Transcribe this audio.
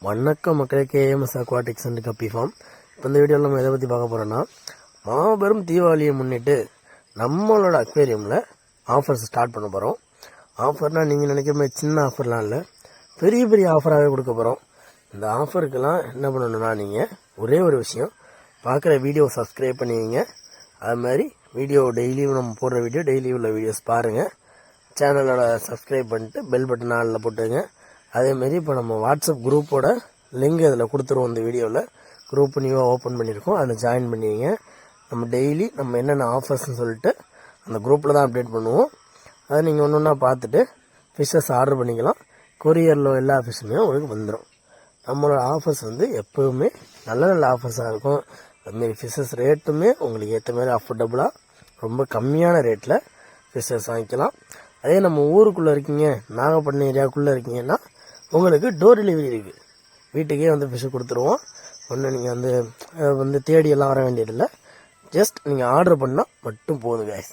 வணக்கம் மக்களே, KMS aquatics and கப்பி ஃபார்ம். இப்போ இந்த வீடியோவில் நம்ம எதை பற்றி பார்க்க போகிறோன்னா, மாபெரும் தீபாவளியை முன்னிட்டு நம்மளோட அக்வேரியமில் ஆஃபர்ஸ் ஸ்டார்ட் பண்ண போகிறோம். ஆஃபர்னால் நீங்கள் நினைக்கிற மாதிரி சின்ன ஆஃபர்லாம் இல்லை, பெரிய பெரிய ஆஃபராகவே கொடுக்க போகிறோம். இந்த ஆஃபருக்கெல்லாம் என்ன பண்ணணுன்னா, நீங்கள் ஒரே ஒரு விஷயம், பார்க்குற வீடியோ சப்ஸ்கிரைப் பண்ணிவிங்க. அது மாதிரி வீடியோ டெய்லியும் நம்ம போடுற வீடியோ டெய்லி உள்ள வீடியோஸ் பாருங்கள். சேனலோட சப்ஸ்கிரைப் பண்ணிட்டு பெல் பட்டன் ஆளில் போட்டுங்க. அதேமாரி இப்போ நம்ம வாட்ஸ்அப் குரூப்போட லிங்க் அதில் கொடுத்துருவோம். இந்த வீடியோவில் குரூப் நியூவாக ஓப்பன் பண்ணியிருக்கோம், அதில் ஜாயின் பண்ணிங்க. நம்ம டெய்லி நம்ம என்னென்ன ஆஃபர்ஸ்ன்னு சொல்லிட்டு அந்த குரூப்பில் தான் அப்டேட் பண்ணுவோம். அதை நீங்கள் ஒன்று ஒன்றா பார்த்துட்டு ஃபிஷ்ஷஸ் ஆர்டர் பண்ணிக்கலாம். கொரியரில் எல்லா ஃபிஷ்ஷுமே உங்களுக்கு வந்துடும். நம்மளோட ஆஃபர்ஸ் எப்போவுமே நல்ல நல்ல ஆஃபர்ஸாக இருக்கும். அதுமாரி ஃபிஷ்ஷஸ் ரேட்டுமே உங்களுக்கு ஏற்ற மாதிரி அஃபோர்டபுளாக ரொம்ப கம்மியான ரேட்டில் ஃபிஷ்ஷஸ் வாங்கிக்கலாம். அதே நம்ம ஊருக்குள்ளே இருக்கீங்க, நாகப்பட்டினம் ஏரியாவுக்குள்ளே இருக்கீங்கன்னா உங்களுக்கு டோர் டெலிவரி இருக்குது. வீட்டுக்கே ஃபிஷ்ஷு கொடுத்துருவோம். ஒன்று நீங்கள் தேடியெல்லாம் வர வேண்டியதில்லை. ஜஸ்ட் நீங்கள் ஆர்டர் பண்ணால் மட்டும் போதும் guys.